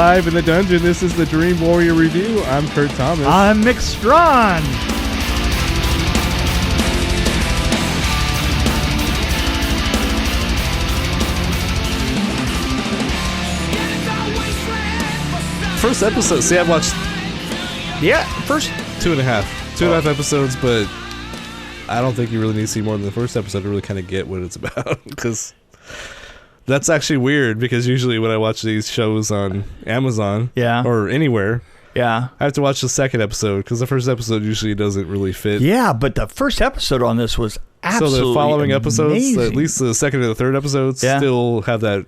live in the dungeon. This is the Dream Warrior Review. I'm Kurt Thomas. I'm Miq Strawn. First episode. See, I've watched First 2.5 episodes, but I don't think you really need to see more than the first episode to really kind of get what it's about, because that's actually weird, because usually when I watch these shows on Amazon or anywhere, I have to watch the second episode, because the first episode usually doesn't really fit. Yeah, but the first episode on this was absolutely So the following amazing. episodes, at least the second and the third episodes, still have that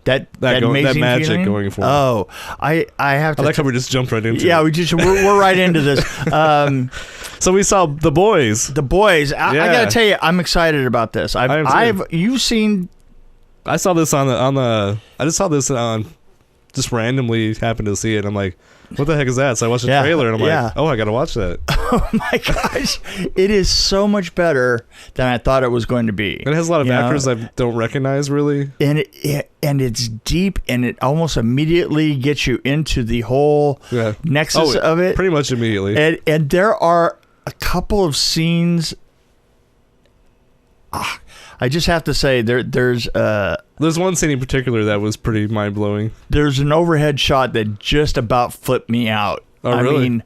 magic feeling? going for them. Oh, I have to. I like how we just jumped right into it. Yeah, we're right into this. So we saw The Boys. The Boys. I gotta tell you, I'm excited about this. You've seen. I saw this on the. I just saw this on. Just randomly happened to see it. I'm like, what the heck is that? So I watched the trailer and I'm like, oh, I gotta watch that. Oh my gosh, it is so much better than I thought it was going to be. It has a lot of actors I don't recognize really, and it's deep, and it almost immediately gets you into the whole nexus of it. Pretty much immediately. And there are a couple of scenes. I just have to say there's one scene in particular that was pretty mind blowing. There's an overhead shot that just about flipped me out. Oh, really? I mean,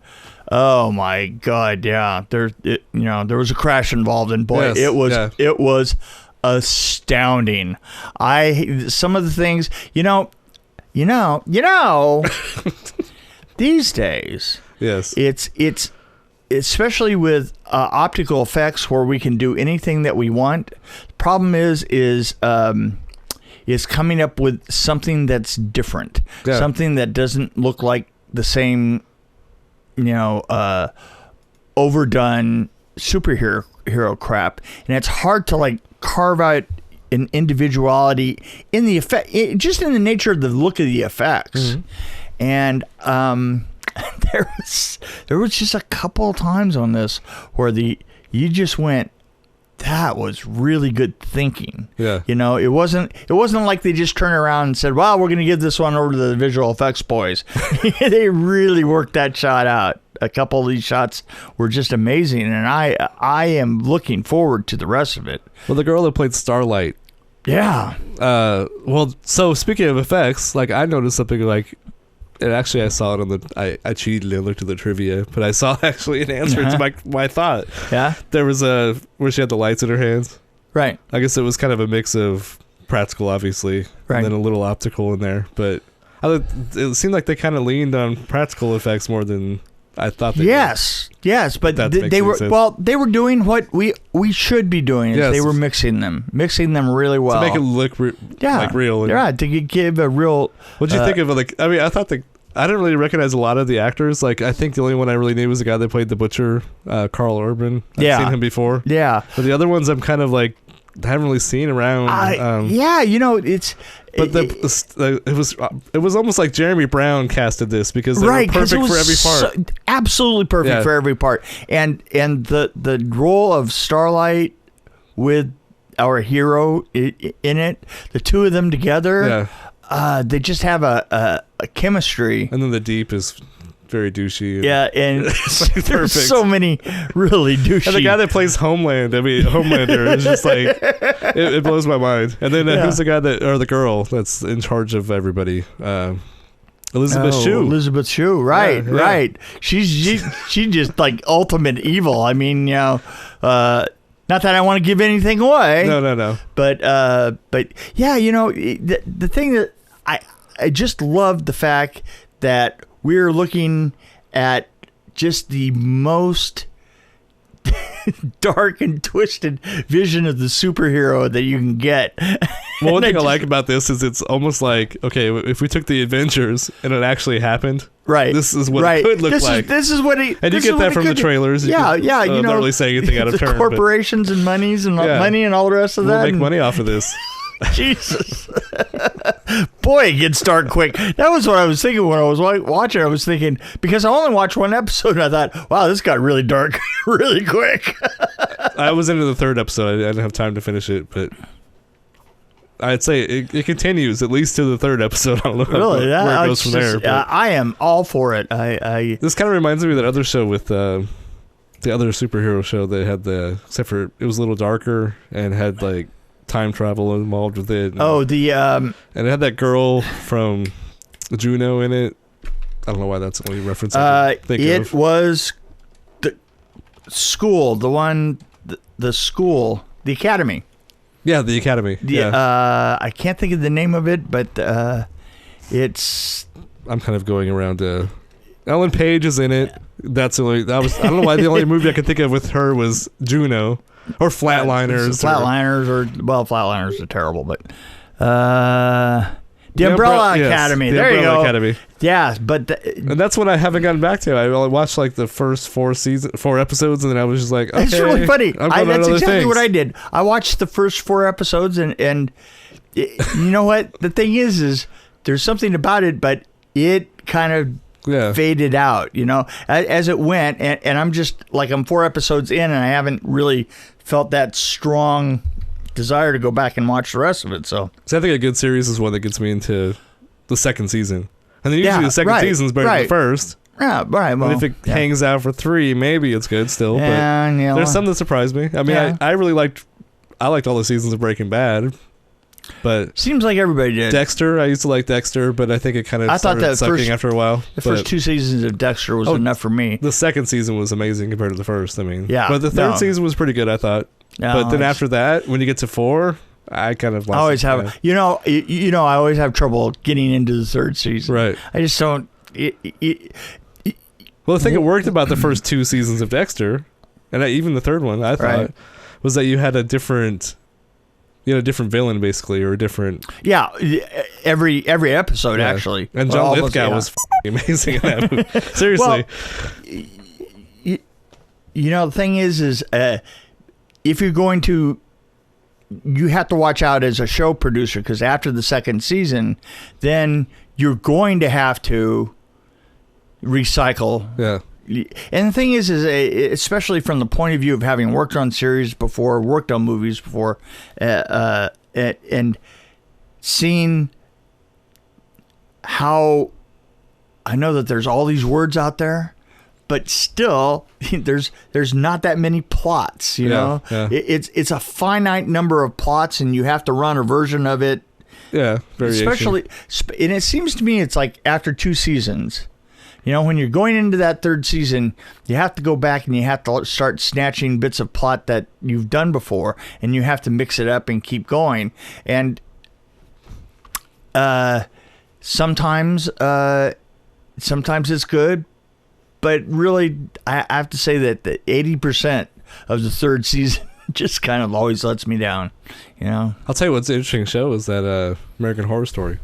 oh my God, yeah. There was a crash involved, and boy, it was astounding. Some of the things, these days, yes, it's especially with optical effects where we can do anything that we want. The problem is coming up with something that's different, something that doesn't look like the same, overdone superhero crap, and it's hard to carve out an individuality in the effect, just in the nature of the look of the effects, and there was just a couple of times on this where you just went, that was really good thinking. Yeah. It wasn't like they just turned around and said, well, we're going to give this one over to the visual effects boys. They really worked that shot out. A couple of these shots were just amazing, and I am looking forward to the rest of it. Well, the girl that played Starlight. Yeah. So speaking of effects, I noticed something and actually I saw it on I cheated and looked at the trivia, but I saw actually an answer to my thought. Yeah? There was where she had the lights in her hands. Right. I guess it was kind of a mix of practical, obviously, and then a little optical in there, but it seemed like they kind of leaned on practical effects more than I thought they Yes, but they were doing what we should be doing. They were mixing them really well to make it look real. To give a real. What'd you think of it? I thought I didn't really recognize a lot of the actors. I think the only one I really knew was the guy that played the butcher, Carl Urban. I've seen him before. Yeah, but the other ones I'm kind of haven't really seen around. It's. But it was almost like Jeremy Brown casted this, because they were perfect for every part. Absolutely perfect for every part. And the role of Starlight with our hero in it, the two of them together, they just have a chemistry. And then the Deep is very douchey. And there's so many really douchey. And the guy that plays Homelander is just it blows my mind. And then who's the guy the girl that's in charge of everybody? Elizabeth Shue. Elizabeth Shue, right. She's just ultimate evil. I mean, not that I want to give anything away. No. But yeah, the thing that I just love the fact that we're looking at just the most dark and twisted vision of the superhero that you can get. Well, one thing I like about this is it's almost like, okay, if we took the Avengers and it actually happened, this is what it could look like. This is what and you get that from the trailers. Not really saying anything out of turn. Corporations and money and all the rest of that. We'll make money off of this. Jesus. Boy, it gets dark quick. That was what I was thinking when I was watching. I was thinking, because I only watched one episode, and I thought, wow, this got really dark really quick. I was into the third episode. I didn't have time to finish it, but I'd say it continues at least to the third episode. I don't know Really? where it goes from there. But I am all for it. this kind of reminds me of that other show with the other superhero show that had except for it was a little darker and had like time travel involved with it. And it had that girl from Juno in it. I don't know why that's the only reference I can think of. It was the school, the school, the academy. Yeah, the Academy. I can't think of the name of it, but it's. I'm kind of going around. Ellen Page is in it. That's the only. I don't know why the only movie I could think of with her was Juno or Flatliners. Flatliners are terrible, but the Umbrella Academy. Yes, there Umbrella you go. Academy. Yeah, but and that's what I haven't gotten back to. I only watched like the first 4 episodes, and then I was just like, okay, it's really funny. That's exactly things. what I did. I watched the first 4 episodes, and you know what? The thing is there's something about it, but it kind of faded out, as it went, and I'm just like I'm 4 episodes in, and I haven't really felt that strong desire to go back and watch the rest of it. So I think a good series is one that gets me into the second season. And then usually the second season's better than the first. Yeah, right. Well, and if it hangs out for 3, maybe it's good still. But there's some that surprised me. I mean, I really liked all the seasons of Breaking Bad. But seems like everybody did. Dexter, I used to like Dexter, but I think it kind of started sucking after a while. The first 2 seasons of Dexter was enough for me. The second season was amazing compared to the first. I mean, but the third season was pretty good, I thought. But then after that, when you get to 4, I kind of lost. I always have, I always have trouble getting into the third season. Right. I just don't. Well, the thing that worked about the first 2 seasons of Dexter, and even the third one, I thought, was that you had a different villain basically, or a different. Yeah, every episode actually. And John Lithgow was amazing in that movie. Seriously. Well, the thing is if you're going to. You have to watch out as a show producer, because after the second season, then you're going to have to recycle. Yeah. And the thing is especially from the point of view of having worked on series before, worked on movies before, and seeing how I know that there's all these words out there, but still, there's not that many plots, you know? Yeah. It's a finite number of plots, and you have to run a version of it. Yeah, variation. And it seems to me it's like after 2 seasons, when you're going into that third season, you have to go back and you have to start snatching bits of plot that you've done before, and you have to mix it up and keep going. And sometimes it's good. But really, I have to say that the 80% of the third season just kind of always lets me down, I'll tell you what's an interesting show is that American Horror Story.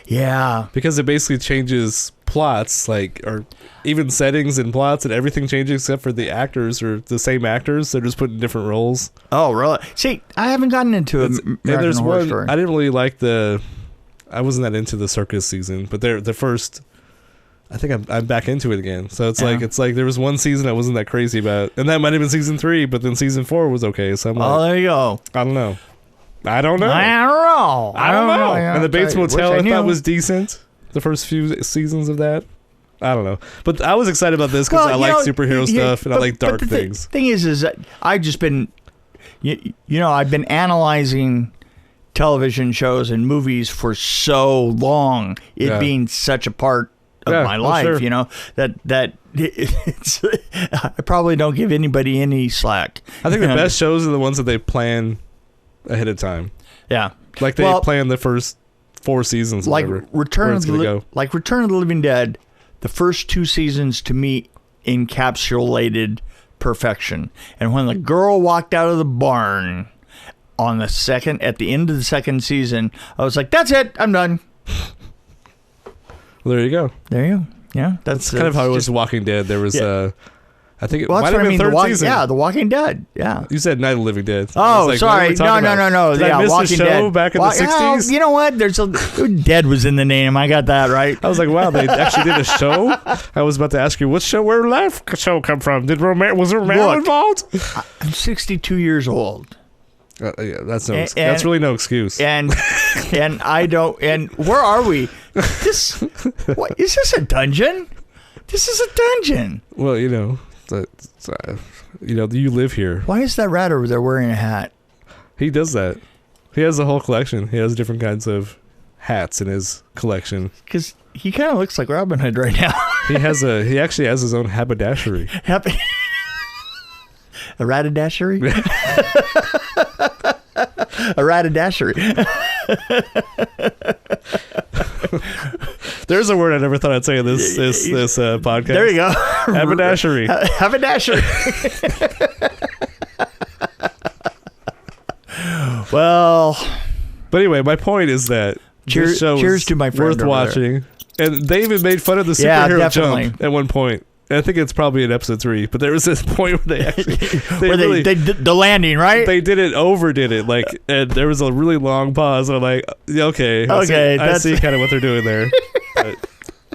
Yeah. Because it basically changes plots, or even settings and plots, and everything changes except for the actors are the same actors. They're just put in different roles. Oh, really? See, I haven't gotten into American Horror Story. I didn't really like I wasn't that into the circus season, but the first... I think I'm back into it again. So it's like there was one season I wasn't that crazy about, and that might have been season 3, but then season 4 was okay. So I'm like, there you go. I don't know. I don't know. And the Bates Motel I thought was decent. The first few seasons of that, I don't know. But I was excited about this because I like superhero stuff and I like dark things. Thing is that I've just been, I've been analyzing television shows and movies for so long. It being such a part of my life, sure. that it's, I probably don't give anybody any slack. I think the best shows are the ones that they plan ahead of time. Yeah, like they plan the first 4 seasons. Like Return of the Living Dead, the first 2 seasons to me encapsulated perfection. And when the girl walked out of the barn at the end of the second season, I was like, "That's it, I'm done." Well, there you go. Yeah, that's kind of how it was. Walking Dead. There was, I think it might have been third season. Yeah, The Walking Dead. Yeah. You said Night of the Living Dead. Oh, sorry. No. Did I miss Walking the show Dead. back in the 60s? You know what? Dead was in the name. I got that right. I was like, wow, they actually did a show? I was about to ask you, what show? Where did that show come from? Was Romero involved? I'm 62 years old. Yeah, that's really no excuse. And I don't. And where are we? What is this? A dungeon? This is a dungeon. Well, you live here. Why is that rat over there wearing a hat? He does that. He has a whole collection. He has different kinds of hats in his collection. Because he kind of looks like Robin Hood right now. He actually has his own haberdashery. A ratadashery? A ratadashery. There's a word I never thought I'd say in this podcast. There you go. Haberdashery. Haberdashery. Well, but anyway, my point is that this show cheers is to my friend worth watching. And they even made fun of the superhero jump at one point. And I think it's probably in episode 3, but there was this point where they actually they did the landing, right? They overdid it, like, and there was a really long pause. And I'm like, okay, I see kind of what they're doing there.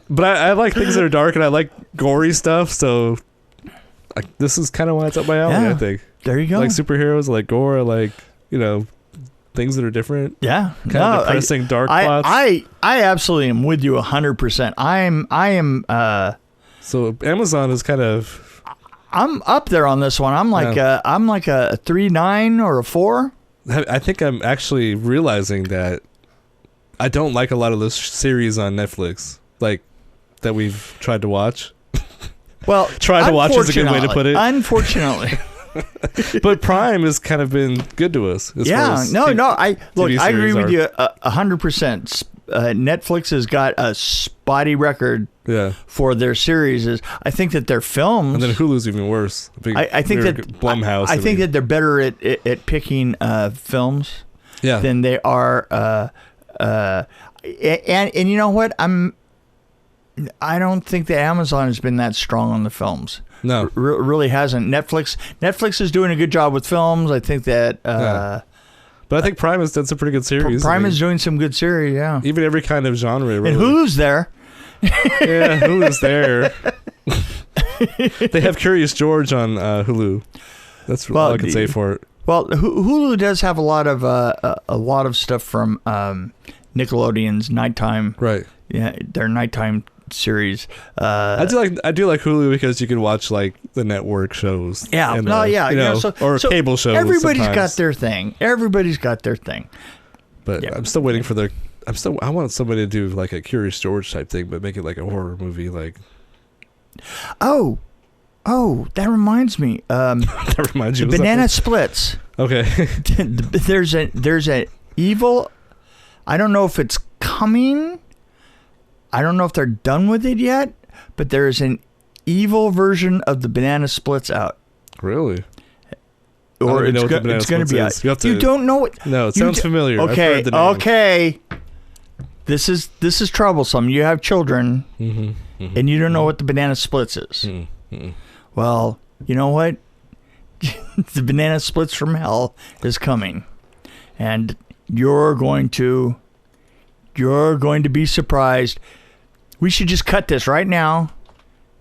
But I like things that are dark, and I like gory stuff. So this is kind of why it's up my alley. Yeah, I think. There you go. I like superheroes, I like gore, I like things that are different. Yeah, kind of depressing, dark plots. I absolutely am with you 100%. I am. So Amazon is kind of. I'm up there on this one. I'm like a 3.9 or a 4. I think I'm actually realizing that I don't like a lot of those series on Netflix, like that we've tried to watch. Well, try to watch is a good way to put it. Unfortunately. But Prime has kind of been good to us. I agree with you 100%. Netflix has got a spotty record for their series. I think that their films, and then Hulu's even worse. I think that Blumhouse. I think that they're better at picking films than they are. And you know what? I don't think that Amazon has been that strong on the films. No, really hasn't. Netflix is doing a good job with films. I think that. But I think Prime has done some pretty good series. Prime is doing some good series, yeah. Even every kind of genre. Really. And Hulu's there. Yeah, Hulu's there. They have Curious George on Hulu. That's all I can say for it. Well, Hulu does have a lot of stuff from Nickelodeon's nighttime. Right. Yeah, their nighttime series. I do like Hulu because you can watch like the network shows. Yeah, or cable shows. Everybody's got their thing. But I'm still waiting for I want somebody to do like a Curious George type thing, but make it like a horror movie. Like, oh, that reminds me. That reminds you. The Banana Splits. Okay. There's an evil. I don't know if it's coming. I don't know if they're done with it yet, but there's an evil version of the Banana Splits out. Really? Or it's going to be out. You don't know it. No, it sounds familiar. Okay. I've heard the name. Okay. This is troublesome. You have children, and you don't know what the Banana Splits is. Well, you know what? The Banana Splits from Hell is coming, and you're going to be surprised. We should just cut this right now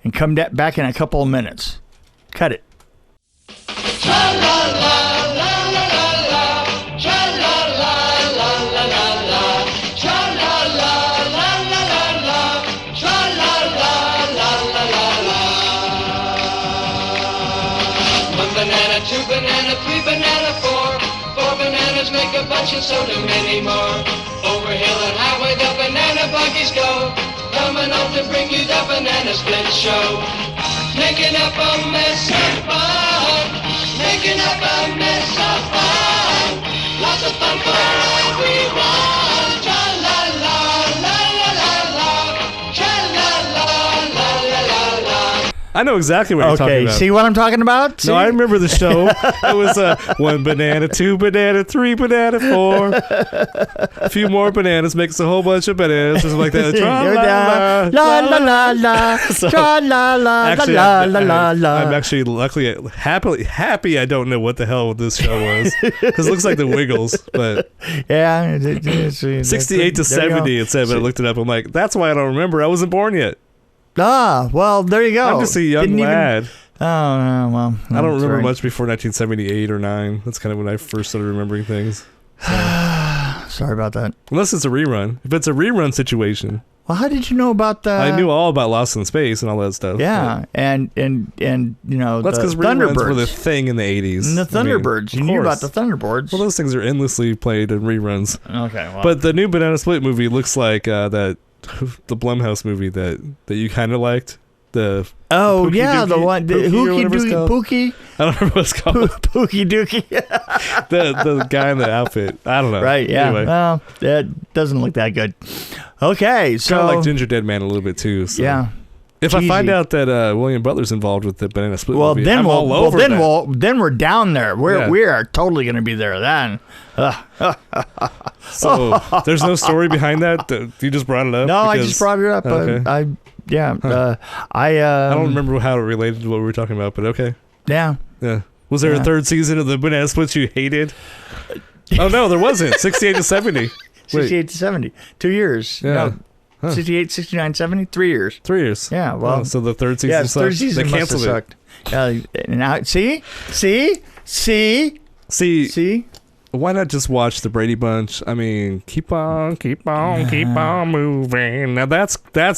and come back in a couple of minutes. Cut it. Two banana, three banana, four bananas make a bunch and so do many more. Over hill and highway the banana buggies go, coming up to bring you the Banana Split Show. Making up a mess of fun, making up a mess of fun. Lots of fun for everyone. Tra-la-la, la-la-la-la, tra-la-la-la-la-la-la. I know exactly what you're talking about. See what I'm talking about? See? No, I remember the show. It was 1 banana, 2 banana, 3 banana, 4. A few more bananas makes a whole bunch of bananas, something like that. La la la la, tra la la la la la. I'm actually luckily happy I don't know what the hell this show was, because it looks like the Wiggles. But yeah, 68 to 70 it said, but I looked it up. I'm like, that's why I don't remember. I wasn't born yet. Ah, well, there you go. I'm just a young lad. Oh, well. I don't remember right. much before 1978 or 9. That's kind of when I first started remembering things. Sorry about that. Unless it's a rerun. If it's a rerun situation, Well, how did you know about the? I knew all about Lost in Space and all that stuff. Yeah, and you know, that's because the reruns Thunderbirds were the thing in the 80s. And the Thunderbirds. You knew about the Thunderbirds. Well, those things are endlessly played in reruns. Okay, well. But the new Banana Split movie looks like the Blumhouse movie that you kind of liked. The oh Pookie yeah, Dookie, the one, the Pookie or Hookie whatever it's Dookie called. Pookie. I don't remember what it's called. Pookie Dookie. the guy in the outfit. I don't know. Right, yeah. Anyway. Well, that doesn't look that good. Okay, so Kind of like Ginger Dead Man a little bit too. So. yeah. If I Cheesy. find out that William Butler's involved with the Banana Split Well, movie, then I'm all over that. then we're down there. Yeah. We are totally going to be there then. So there's no story behind that. You just brought it up. No, I because- just brought it up. Okay. I don't remember how it related to what we were talking about, but okay. Yeah. Yeah. Was there Yeah. a third season of the Banana Splits you hated? Oh no, there wasn't. 68 to 70. 68 to 70. 2 years. Yeah. No, Huh. 68, 69, 70. 3 years. 3 years. Yeah, well. Oh, so the third season Yeah, the sucked. third season They must have canceled it. sucked. Now, see? See, why not just watch the Brady Bunch? I mean, keep on moving. Now that's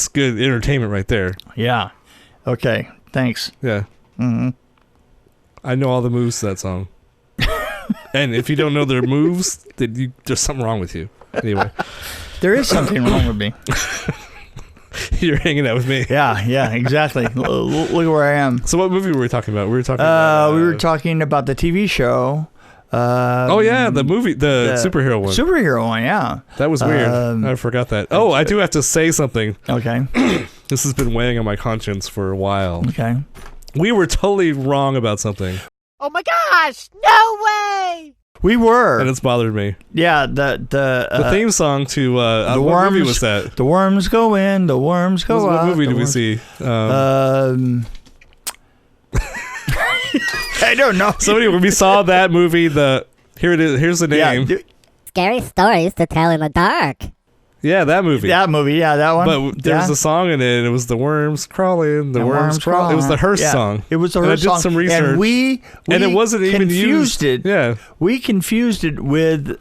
good entertainment right there. Yeah. Okay. Thanks. Yeah. Mm-hmm. I know all the moves to that song. And if you don't know their moves, then there's something wrong with you. Anyway, There is something wrong with me. you're hanging out with me. Yeah, exactly. Look where I am. So what movie were we talking about? We were talking about... We were talking about the TV show. oh, yeah, the movie, the superhero one. Superhero one, yeah. That was weird. I forgot that. Oh, I do have to say something. Okay. This has been weighing on my conscience for a while. Okay. We were totally wrong about something, Oh my gosh! No way! We were. and it's bothered me. Yeah, the The theme song to the what worms, movie was that? The worms go in, the worms go What out. movie the did we worms- see? I don't know. Somebody when we saw that movie. Here it is. Here's the name. Yeah, Scary stories to tell in the dark. Yeah, that movie. that movie, yeah, that one. But there was Yeah. a song in it, and it was the worms crawling, the The worms crawling. It was the Hearst Yeah, song. It was the And I Hearst did song. some research. And we And it wasn't even confused used. it. Yeah, We confused it with Three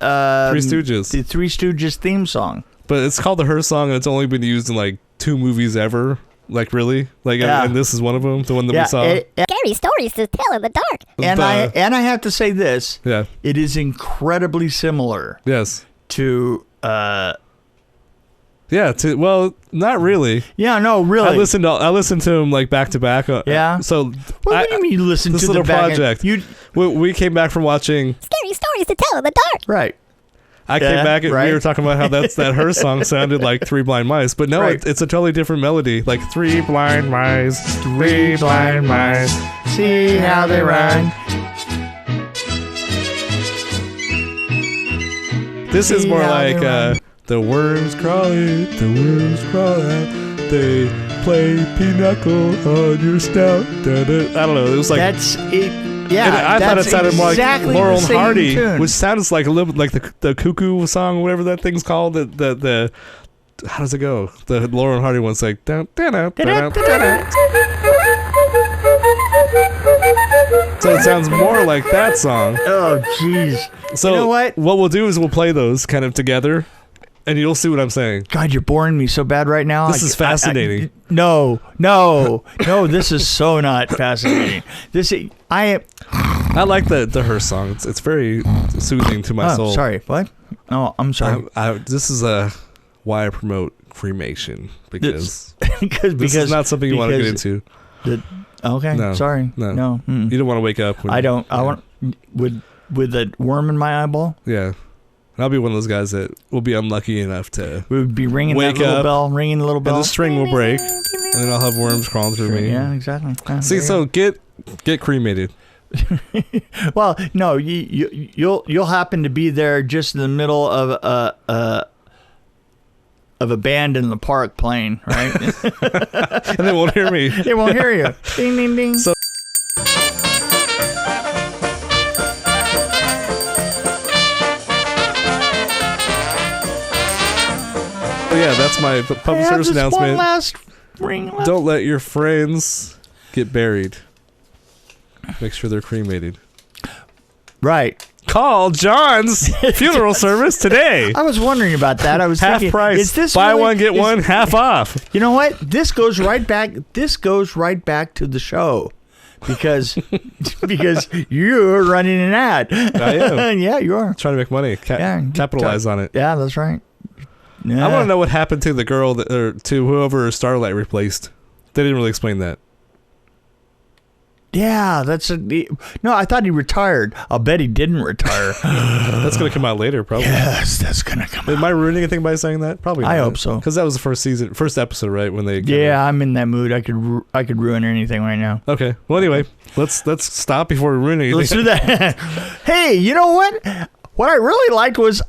Stooges. the Three Stooges theme song. But it's called the Hearst song, and it's only been used in like 2 movies ever. Like really? Like Yeah. and this is one of them. The one that we saw. Scary stories to tell in the dark. And I have to say this. Yeah. It is incredibly similar Yes. to Yeah. Not really. yeah, no, really. I listened to him like back to back. Yeah? So What do you mean you listen this to little the back end? project. You we came back from watching. Scary stories to tell in the dark. right. I Yeah, came back and right. we were talking about how that her song sounded like Three Blind Mice, but no, Right. it's a totally different melody. Like Three Blind Mice, Three Blind Mice. See how they run. This is See more how like they run. the worms crawling, the worms crawl out. They play pinochle on your snout. Da-da. I don't know. It was like That's it. Yeah, and I thought it that's sounded more like exactly Laurel the and same Hardy, tune. which sounds like a little bit like the cuckoo song, whatever that thing's called. The how does it go? The Laurel and Hardy one's like dun, dun, dun, dun, dun, dun. So it sounds more like that song. Oh, jeez. So You know what? we'll do is we'll play those kind of together, and you'll see what I'm saying. God, you're boring me so bad right now. This is fascinating. No. This is so not fascinating. I like the Hearst song. It's very soothing to my soul. Sorry. What? Oh, I'm sorry. This is why I promote cremation because because this is not something you want to get into. Okay. No, Sorry. no. Mm. You don't want to wake up. I don't. I want with a worm in my eyeball. Yeah. And I'll be one of those guys that will be unlucky enough to We would be ringing Wake that little up, bell, ringing the little and bell. the string will break, and then I'll have worms crawling through me. Yeah, exactly. Yeah, See, there you so get cremated. Well, no, you'll happen to be there just in the middle of a band in the park playing, right? And they won't hear me. They won't hear you. Ding, ding, ding. So- Yeah, that's my public service announcement. One last ring left. Don't let your friends get buried. Make sure they're cremated. Right. Call John's funeral service today. I was wondering about that. I was Half thinking, price. Is this Buy really- one, get one, half off. You know what? This goes right back. This goes right back to the show, because you're running an ad. I am. Yeah, you are. Trying to make money. Capitalize on it. Yeah, that's right. Yeah. I want to know what happened to the girl or to whoever Starlight replaced. They didn't really explain that. Yeah, no. I thought he retired. I'll bet he didn't retire. That's going to come out later, probably. Yes, that's gonna come Am I ruining anything by saying that? Probably not. I hope so. Because that was the first episode, right? When they Yeah, I'm in that mood. I could ruin anything right now. Okay. Well, anyway, let's stop before we ruin anything. Let's do that. Hey, you know what? What I really liked was.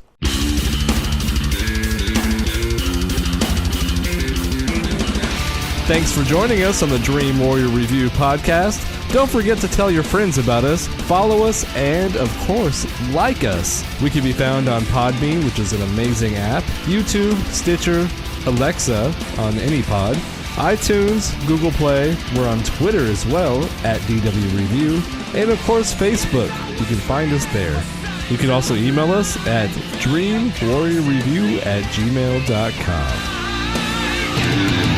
Thanks for joining us on the Dream Warrior Review podcast. Don't forget to tell your friends about us, follow us, and, of course, like us. We can be found on Podbean, which is an amazing app, YouTube, Stitcher, Alexa on any pod, iTunes, Google Play. We're on Twitter as well, at DW Review, and, of course, Facebook. You can find us there. You can also email us at dreamwarriorreview@gmail.com.